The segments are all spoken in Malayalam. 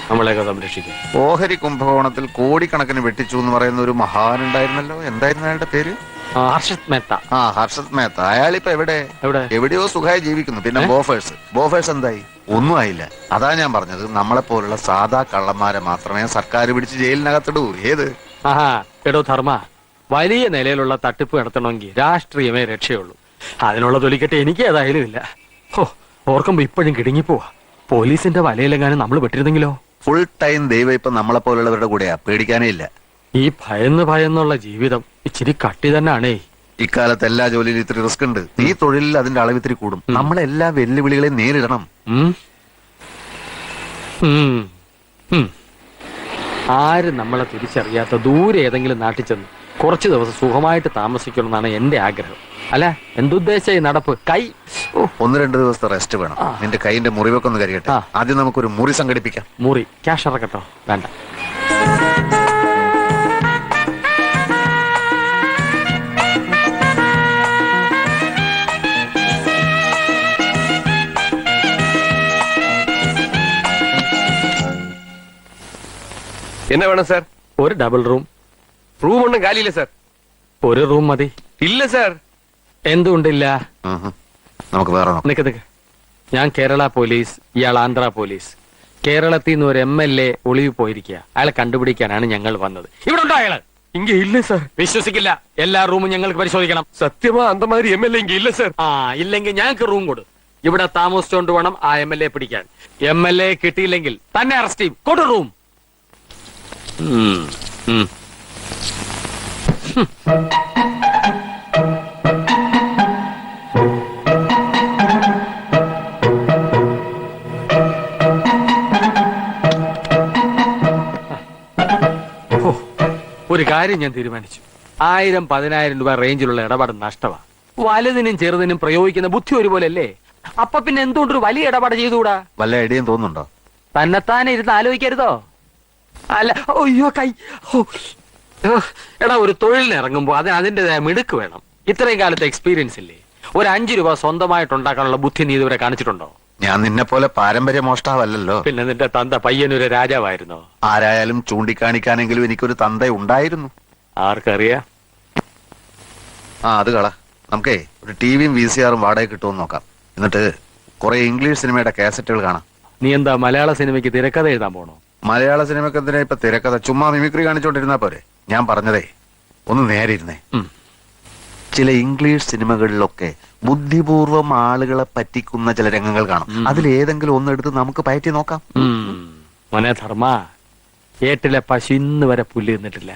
നമ്മളെയൊക്കെ സംരക്ഷിക്കും. ഓഹരി കുംഭകോണത്തിൽ കോടിക്കണക്കിന് വെട്ടിച്ചു എന്ന് പറയുന്ന ഒരു മഹാനുണ്ടായിരുന്നല്ലോ, എന്തായിരുന്നു അയാളുടെ പേര്? ഹർഷത് മേത്ത. ഹർഷത് മേത്ത. അയാളിപ്പോ എവിടെ? എവിടെയോ സുഖമായി ജീവിക്കുന്നു. പിന്നെ ബോഫേഴ്സ് എന്തായി? ഒന്നും ആയില്ല. അതാ ഞാൻ പറഞ്ഞത്, നമ്മളെ പോലുള്ള സാധാ കള്ളന്മാരെ മാത്രമേ സർക്കാർ പിടിച്ച് ജയിലിനകത്തിടൂ. ഏത് എടോ ധർമ്മ, വലിയ നിലയിലുള്ള തട്ടിപ്പ് നടത്തണമെങ്കിൽ രാഷ്ട്രീയമേ രക്ഷയുള്ളൂ. അതിനുള്ള തൊലിക്കെട്ട് എനിക്ക് ഏതായാലും ഇല്ല. ഓർക്കുമ്പോ ഇപ്പോഴും കിടുങ്ങിപ്പോവാ. പോലീസിന്റെ വലയിലെങ്ങാനും നമ്മൾ വിട്ടിരുന്നെങ്കിലോ? ഫുൾ ടൈം ദൈവം ഇപ്പൊ നമ്മളെ പോലുള്ളവരുടെ കൂടെയാ, പേടിക്കാനേ ഇല്ല. ഈ ഭയന്നുള്ള ജീവിതം ഇച്ചിരി കട്ടി തന്നെയാണേ. ഇക്കാലത്ത് എല്ലാ ജോലിയിലും ഇത്തിരി റിസ്ക് ഉണ്ട്. ഈ തൊഴിലിൽ അതിന്റെ അളവ് ഇത്തിരി കൂടും. നമ്മളെല്ലാ വെല്ലുവിളികളെയും നേരിടണം. ആരും നമ്മളെ തിരിച്ചറിയാത്ത ദൂരെ ഏതെങ്കിലും നാട്ടിൽ ചെന്ന് കുറച്ചു ദിവസം സുഖമായിട്ട് താമസിക്കണമെന്നാണ് എന്റെ ആഗ്രഹം. അല്ല, എന്തുദ്ദേശ നടപ്പ്? കൈ 1-2 ദിവസത്തെ റെസ്റ്റ് വേണം. നിന്റെ കൈന്റെ മുറിവൊക്കെ ഒന്ന് കരിയട്ടെ. ആദ്യം നമുക്കൊരു മുറി സംഘടിപ്പിക്കാം. മുറി ക്യാഷ് ഇറക്കട്ടോ? വേണ്ട. എന്നാ വേണം സാർ? ഒരു ഡബിൾ റൂം. റൂം ഒന്നും കാലിയില്ല സാർ. ഒരു റൂം മതി. ഇല്ല സാർ. എന്തുകൊണ്ടില്ല? നമുക്ക് വേറെ നിക്ക്. ഞാൻ കേരള പോലീസ്, ഇയാൾ ആന്ധ്ര പോലീസ്. കേരളത്തിൽ നിന്ന് ഒരു MLA ഒളിവ് പോയിരിക്കുക. അയാളെ കണ്ടുപിടിക്കാനാണ് ഞങ്ങൾ വന്നത്. ഇവിടെ ഉണ്ടോ അയാള്? ഇങ്ങ ഇല്ല സാർ. വിശ്വസിക്കില്ല. എല്ലാ റൂമും ഞങ്ങൾക്ക് പരിശോധിക്കണം. സത്യമാ അന്തമാതിരി MLA ഇങ്ങ ഇല്ല സാർ. ഇല്ലെങ്കിൽ ഞങ്ങൾക്ക് റൂം കൊടു. ഇവിടെ താമസിച്ചോണ്ട് വേണം ആ MLA പിടിക്കാൻ. MLA കിട്ടിയില്ലെങ്കിൽ തന്നെ അറസ്റ്റ് ചെയ്യും. കൊടു റൂം. ഒരു കാര്യം ഞാൻ തീരുമാനിച്ചു. 1000-10,000 രൂപ റേഞ്ചിലുള്ള ഇടപാട് നഷ്ടമാണ്. വലുതിനും ചെറുതിനും പ്രയോഗിക്കുന്ന ബുദ്ധി ഒരുപോലല്ലേ? അപ്പൊ പിന്നെ എന്തുകൊണ്ടൊരു വലിയ ഇടപാട് ചെയ്തുകൂടാ? വല്ല ഐഡിയയും തോന്നുന്നുണ്ടോ? തന്നെത്താനെ ഇരുന്ന് ആലോചിക്കരുതോ? അല്ല, അയ്യോ കൈ. എടാ, ഒരു തൊഴിലിന് ഇറങ്ങുമ്പോ അതിന്റേതായ മിടുക്ക് വേണം. ഇത്രയും കാലത്തെ എക്സ്പീരിയൻസ് ഇല്ലേ? ഒരു 5 രൂപ സ്വന്തമായിട്ടുണ്ടാക്കാനുള്ള ബുദ്ധി നീ ഇതുവരെ കാണിച്ചിട്ടുണ്ടോ? ഞാൻ നിന്നെ പോലെ പാരമ്പര്യ മോഷ്ടാവല്ലോ. പിന്നെ നിന്റെ തന്ത പയ്യനൊരു രാജാവായിരുന്നോ? ആരായാലും ചൂണ്ടിക്കാണിക്കാനെങ്കിലും എനിക്കൊരു തന്ത ഉണ്ടായിരുന്നു. ആർക്കറിയാ? അത് കള. നമുക്കേ ഒരു ടിവിയും VCR-ഉം വാടക കിട്ടുമെന്ന് നോക്കാം. എന്നിട്ട് കുറെ ഇംഗ്ലീഷ് സിനിമയുടെ കാസറ്റുകൾ കാണാം. നീ എന്താ മലയാള സിനിമയ്ക്ക് തിരക്കഥ എഴുതാൻ പോണോ? മലയാള സിനിമയ്ക്ക് എന്തിനാ ഇപ്പൊ തിരക്കഥ? ചുമ്മാ മിമിക്രി കാണിച്ചോണ്ടിരുന്നാ പോരെ. ഞാൻ പറഞ്ഞതേ ഒന്ന് നേരെ ഇരുന്നേ. ചില ഇംഗ്ലീഷ് സിനിമകളിലൊക്കെ ബുദ്ധിപൂർവം ആളുകളെ പറ്റിക്കുന്ന ചില രംഗങ്ങൾ കാണും. അതിലേതെങ്കിലും ഒന്നെടുത്ത് നമുക്ക് പയറ്റി നോക്കാം. മോനെ ധർമ്മ, ഏട്ടിലെ പശു ഇന്ന് വരെ പുല്ല് തിന്നിട്ടില്ല.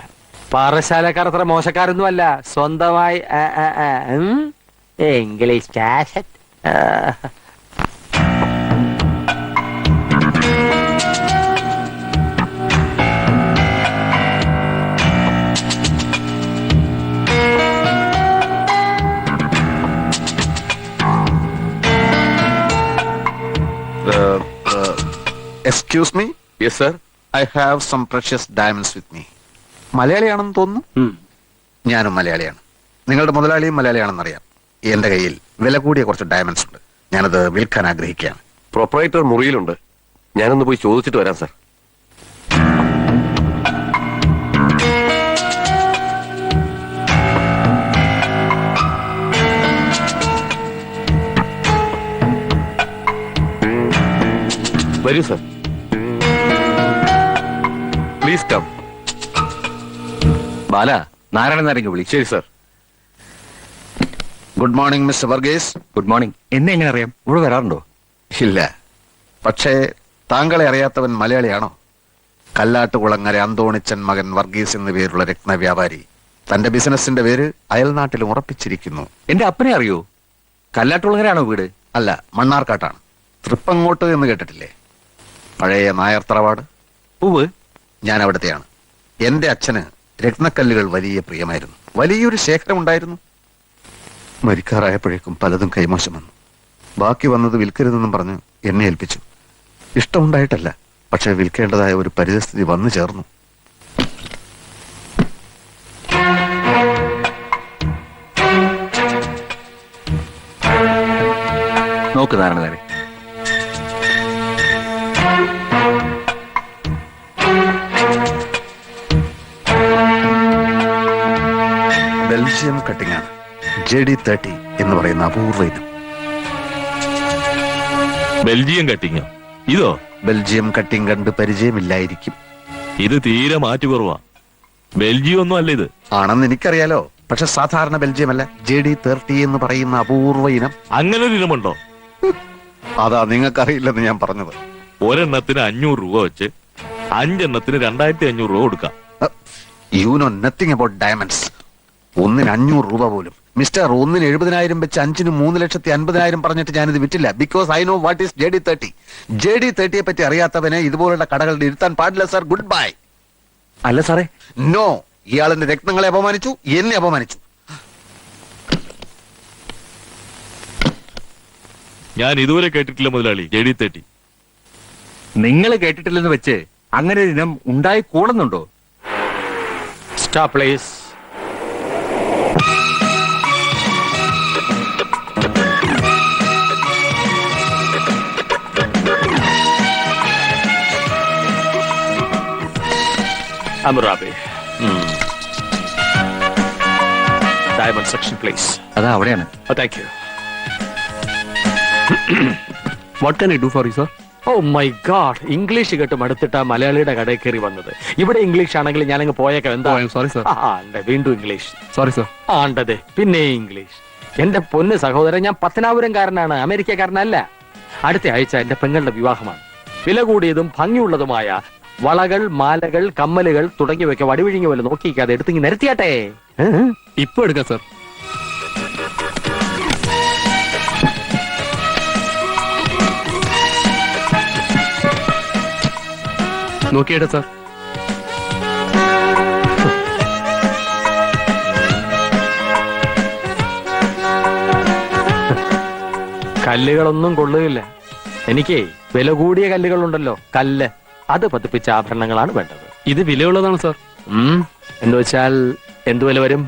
പാറശാലക്കാർ അത്ര മോശക്കാരൊന്നും അല്ല. സ്വന്തമായി English cassette. Excuse me. Yes sir. I have some precious diamonds with me. മലയാളിയാണെന്ന് തോന്നുന്നു. ഞാനും മലയാളിയാണ്. നിങ്ങളുടെ മുതലാളിയും മലയാളിയാണെന്നറിയാം. എന്റെ കയ്യിൽ വില കൂടിയ കുറച്ച് ഡയമണ്ട്സ് ഉണ്ട്. ഞാനത് വിൽക്കാൻ ആഗ്രഹിക്കുകയാണ്. പ്രൊപ്പറേറ്റർ മുറിയിലുണ്ട്. ഞാനൊന്ന് പോയി ചോദിച്ചിട്ട് വരാം സർ. വരൂ sir. Please come. Bala, Narayanan നാരങ്ങ വിളി. ശരി sir. Good morning Mister Varghese. Good morning. എന്നെ എങ്ങനെ അറിയാം? ഇവിടെ വരാറുണ്ടോ? ഇല്ല. പക്ഷേ താങ്കളെ അറിയാത്തവൻ മലയാളിയാണോ? കല്ലാട്ടുകുളങ്ങര അന്തോണിച്ചൻ മകൻ വർഗീസ് എന്ന പേരുള്ള രത്നവ്യാപാരി തന്റെ ബിസിനസിന്റെ പേര് അയൽനാട്ടിലും ഉറപ്പിച്ചിരിക്കുന്നു. എന്റെ അപ്പനെ അറിയോ? കല്ലാട്ടുകുളങ്ങരയാണോ വീട്? അല്ല, മണ്ണാർക്കാട്ടാണ്. തൃപ്പങ്ങോട്ട് എന്ന് കേട്ടിട്ടില്ലേ? പഴയ നായർ തറവാട്. പൂവ്. ഞാൻ അവിടത്തെയാണ്. എന്റെ അച്ഛന് രത്നക്കല്ലുകൾ വലിയ പ്രിയമായിരുന്നു. വലിയൊരു ശേഖരം ഉണ്ടായിരുന്നു. മരിക്കാറായപ്പോഴേക്കും പലതും കൈമോശം വന്നു. ബാക്കി വന്നത് വിൽക്കരുതെന്നും പറഞ്ഞ് എന്നെ ഏൽപ്പിച്ചു. ഇഷ്ടമുണ്ടായിട്ടല്ല, പക്ഷെ വിൽക്കേണ്ടതായ ഒരു പരിസ്ഥിതി വന്നു ചേർന്നു. നോക്ക് നാരായണ, ബെൽജിയം കട്ടിംഗ് ആണ്. JD30 എന്ന് പറയുന്ന അപൂർവ ഇനം. ബെൽജിയം കട്ടിങ്ങോ? ഇതോ? ബെൽജിയം കട്ടിംഗ് കണ്ട് പരിചയമില്ലായിരിക്കും. ഇത് തീരെ മാറ്റു കുറവാ. ബെൽജിയം ഒന്നും അല്ല ഇത്. ആണെന്ന് എനിക്കറിയാലോ. പക്ഷെ സാധാരണ ബെൽജിയം അല്ല. JD30 എന്ന് പറയുന്ന അപൂർവ ഇനം. അങ്ങനെ ഒരു ഇനമുണ്ടോ? അതാ നിങ്ങൾക്കറിയില്ലെന്ന് ഞാൻ പറഞ്ഞത്. ഒരെണ്ണത്തിന് 500 രൂപ വെച്ച് 5 എണ്ണത്തിന് 2500 രൂപ കൊടുക്കാം. You know nothing about diamonds. ഒന്നിന് 500 രൂപ പോലും. മിസ്റ്റർ, ഒന്നിന് 70,000 വെച്ച് 5-ന് 3,50,000 പറഞ്ഞിട്ട് ഞാനിത് വിറ്റില്ല. Because I know what is JD30. JD30യെ പറ്റി അറിയാത്തവനെ ഇതുപോലുള്ള കടകളിൽ ഇരുത്താൻ പാടില്ല സാർ. Good bye. അല്ല സാറേ, നോ, ഇയാളെന്റെ രത്നങ്ങളെ അപമാനിച്ചു, എന്നെ അപമാനിച്ചു. ഞാൻ ഇതുവരെ കേട്ടിട്ടില്ല മുതലാളി JD30. നിങ്ങൾ കേട്ടിട്ടില്ലെന്ന് വെച്ച് അങ്ങനെ ഒരു ഇനം ഉണ്ടായി കൂടുന്നുണ്ടോ? Stop please. അമുറാബി, ഡയമണ്ട് സെക്ഷൻ പ്ലീസ്. അതാ അവിടെയാണ്. Thank you. What can I do for you sir? Oh my God, English കേട്ട് മടുത്തിട്ടാ മലയാളിയുടെ കടയിൽ കയറി വന്നത്. ഇവിടെ ഇംഗ്ലീഷ് ആണെങ്കിൽ ഞാനങ്ങ് പോയേക്കാം. എന്താ? Sorry sir. വീണ്ടും ഇംഗ്ലീഷ്. Sorry sir. ആണ്ടതെ പിന്നെ ഇംഗ്ലീഷ്. എന്റെ പൊന്ന് സഹോദരൻ, ഞാൻ പത്തനാപുരംകാരനാണ്, അമേരിക്കക്കാരനല്ല. അടുത്ത ആഴ്ച എന്റെ പെങ്ങളുടെ വിവാഹമാണ്. വില കൂടിയതും ഭംഗിയുള്ളതുമായ വളകൾ, മാലകൾ, കമ്മലുകൾ തുടങ്ങിയവയ്ക്ക് വടിവിഴിഞ്ഞ പോലെ നോക്കിക്കാതെ എടുത്തിങ്ങി നിരത്തിയാട്ടെ. ഇപ്പൊ എടുക്കാം സർ. നോക്കിയേട്ടെ സാർ. കല്ലുകളൊന്നും കൊള്ളുകയില്ല. എനിക്ക് വില കൂടിയ കല്ലുകളുണ്ടല്ലോ, കല്ല്, അത് പതിപ്പിച്ച ആഭരണങ്ങളാണ് വേണ്ടത്. ഇത് വിലയുള്ളതാണ് സാർ. എന്ന് വെച്ചാൽ എന്തു വില വരും?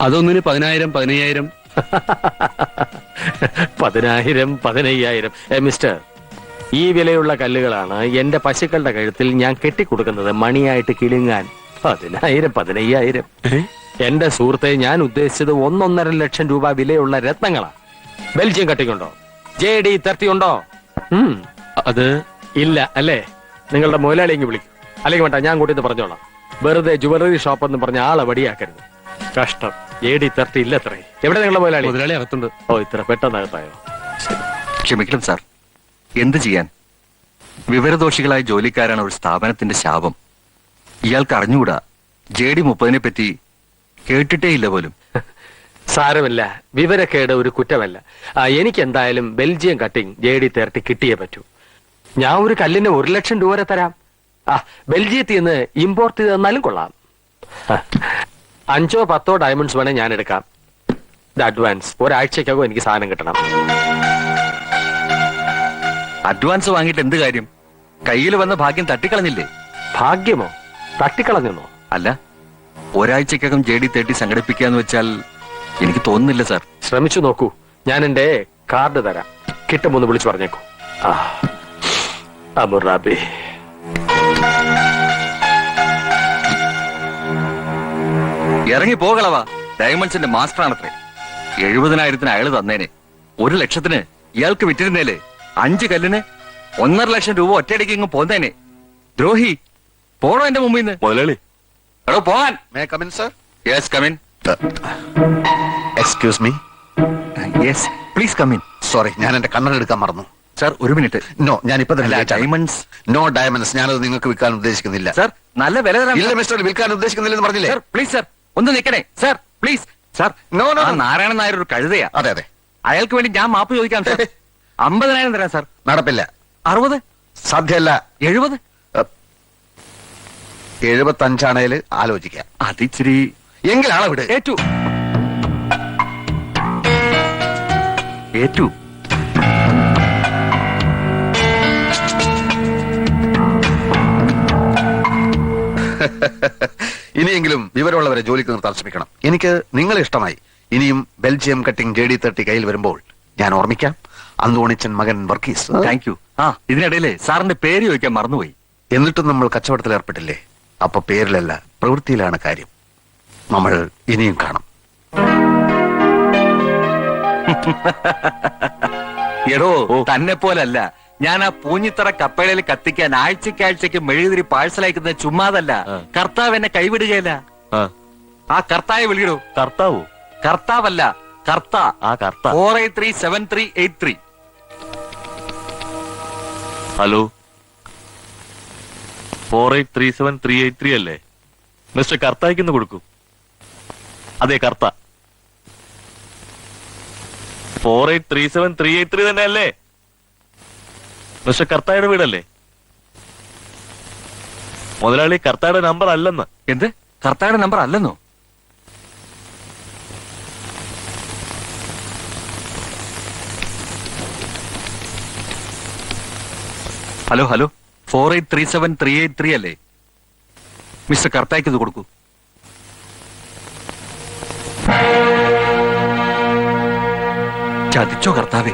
അതൊന്നിന് 10,000, 15,000. 10,000, 15,000. മിസ്റ്റർ, ഈ വിലയുള്ള കല്ലുകളാണ് എന്റെ പശുക്കളുടെ കഴുത്തിൽ ഞാൻ കെട്ടിക്കൊടുക്കുന്നത് മണിയായിട്ട് കിളുങ്ങാൻ. 10,000, 15,000. എന്റെ സുഹൃത്തെ, ഞാൻ ഉദ്ദേശിച്ചത് 1.5 ലക്ഷം രൂപ വിലയുള്ള രത്നങ്ങളാണ്. ബെൽജിയം കട്ടിങ്ങുണ്ടോ? JD30 ഉണ്ടോ? അത് ഇല്ല അല്ലേ? നിങ്ങളുടെ മുതലാളിയെങ്കിൽ വിളിക്കും. അല്ലെങ്കിൽ വേണ്ട, ഞാൻ കൂട്ടിന്ന് പറഞ്ഞോളാം. വെറുതെ ജുവലറി ഷോപ്പ് എന്ന് പറഞ്ഞ ആളെ വടിയാക്കരുത്. കഷ്ടം. JD30 ഇല്ല. അത്രേ. എവിടെ നിങ്ങളുടെ മുതലാളി? മുതലാളി അകത്തുണ്ട്. ഓ, ഇത്ര പെട്ടെന്നകത്തായോ? ക്ഷമിക്കണം സാർ, എന്ത് ചെയ്യാൻ? വിവരദോഷികളായ ജോലിക്കാരാണ് ഒരു സ്ഥാപനത്തിന്റെ ശാപം. ഇയാൾക്ക് അറിഞ്ഞുകൂടാ. JD30 പറ്റി കേട്ടിട്ടേ ഇല്ല പോലും. സാരമില്ല, വിവരക്കേട് ഒരു കുറ്റമല്ല. എനിക്ക് എന്തായാലും ബെൽജിയം കട്ടിംഗ് JD30 കിട്ടിയേ പറ്റൂ. ഞാൻ ഒരു കല്ലിന് 1 ലക്ഷം രൂപ വരെ തരാം. ബെൽജിയത്തിൽ നിന്ന് ഇമ്പോർട്ട് ചെയ്ത് തന്നാലും കൊള്ളാം. 5-10 ഡയമണ്ട്സ് വേണേ ഞാൻ എടുക്കാം. ഇത് അഡ്വാൻസ്. ഒരാഴ്ചക്കകം എനിക്ക് സാധനം കിട്ടണം. അഡ്വാൻസ് വാങ്ങിയിട്ട് എന്ത് കാര്യം? കയ്യിൽ വന്ന ഭാഗ്യം തട്ടിക്കളഞ്ഞില്ലേ? ഭാഗ്യമോ? തട്ടിക്കളഞ്ഞെന്നോ? അല്ല, ഒരാഴ്ചക്കകം JD30 സംഘടിപ്പിക്കാന്ന് വെച്ചാൽ എനിക്ക് തോന്നുന്നില്ല സാർ. ശ്രമിച്ചു നോക്കൂ. ഞാൻ എന്റെ കാർഡ് തരാം. കിട്ടുമൊന്ന് വിളിച്ചു പറഞ്ഞേക്കൂ. അമുറാബി, ഇറങ്ങി പോകളവാ. ഡയമണ്ട്സിന്റെ മാസ്റ്റർ ആണത്രേ. 70,000 അയാള് തന്നേനെ. 1 ലക്ഷത്തിന് ഇയാൾക്ക് വിറ്റിരുന്നേലേ. 5 കല്ലിന് 1.5 ലക്ഷം രൂപ ഒറ്റയടിക്ക് ഇങ്ങ് പോന്നേനെ. ദ്രോഹി, പോണോ എന്റെ മുമ്പിൽ നിന്ന്? മുതലാളി, എടോ പോകാൻ. May come in sir? Yes, come in. Excuse me. Yes, please come in. Sorry, ഞാൻ എന്റെ കണ്ണട എടുക്കാൻ മറന്നു. Sir, 1 minute. നോ, ഞാൻ ഇപ്പൊ തന്നെ ഡയമണ്ട്സ്. No diamonds. ഞാനത് നിങ്ങൾക്ക് വിൽക്കാൻ ഉദ്ദേശിക്കുന്നില്ല. സാർ, നല്ല വില തരാം. ഇല്ല മിസ്റ്റർ, വിൽക്കാൻ ഉദ്ദേശിക്കുന്നില്ലെന്ന് പറഞ്ഞില്ലേ? സാർ, പ്ലീസ് സാർ, ഒന്ന് നിൽക്കണേ. Sir, please. Sir, no no. Narayanan Nair ഒരു കഴുതയാ. അതെ അതെ, അയാൾക്ക് വേണ്ടി ഞാൻ മാപ്പ് ചോദിക്കാം സാർ. 50,000 തരാം സാർ. നടപ്പില്ല. 60, സാധ്യമല്ല. 70. 75 ആലോചിക്കാം. അതിച്ചിരി. എങ്കിൽ ആളെ വിട്. ഏറ്റു. ഏറ്റു. ഇനിയെങ്കിലും വിവരമുള്ളവരെ ജോലിക്ക് നിർത്താൻ ശ്രമിക്കണം. എനിക്ക് നിങ്ങളെ ഇഷ്ടമായി. ഇനിയും ബെൽജിയം കട്ടിംഗ് JD30 കയ്യിൽ വരുമ്പോൾ ഞാൻ ഓർമ്മിക്കാം. അന്തോണിച്ചൻ മകൻ വർഗീസ്. Thank you. ഇതിനിടയിലെ സാറിന്റെ പേര് ചോദിക്കാൻ മറന്നുപോയി. എന്നിട്ടും നമ്മൾ കച്ചവടത്തിൽ ഏർപ്പെട്ടില്ലേ? അപ്പൊ പേരിലല്ല, പ്രവൃത്തിയിലാണ് കാര്യം. നമ്മൾ ഇനിയും കാണും. എടോ ഓ. തന്നെ പോലല്ല, ഞാൻ ആ പൂഞ്ഞിത്തറ കപ്പേളയിൽ കത്തിക്കാൻ ആഴ്ചയ്ക്കാഴ്ചയ്ക്ക് മെഴുകുതിരി പാഴ്സൽ അയക്കുന്നത് ചുമ്മാതല്ല. ആ. കർത്താവ് എന്നെ കൈവിടുകയല്ല. ആ ആ കർത്തായെ വിളിയിടൂ. കർത്താവോ? കർത്താവല്ല, കർത്ത. ആ കർത്ത. 48373883. ഹലോ, 48373883 അല്ലേ? മിസ്റ്റർ കർത്തായിക്കൊന്ന് കൊടുക്കൂ. അതെ, കർത്ത. 48373883 തന്നെ അല്ലേ? മിസ്റ്റർ കർത്തായുടെ വീടല്ലേ? മുതലാളി, കർത്തായുടെ നമ്പർ അല്ലെന്ന്. എന്ത്? കർത്തായുടെ നമ്പർ അല്ലെന്നോ? ഹലോ ഹലോ, 48373883 അല്ലേ? മിസ്റ്റർ കർത്തായ്ക്ക് ഇത് കൊടുക്കൂ. ചതിച്ചോ കർത്താവേ?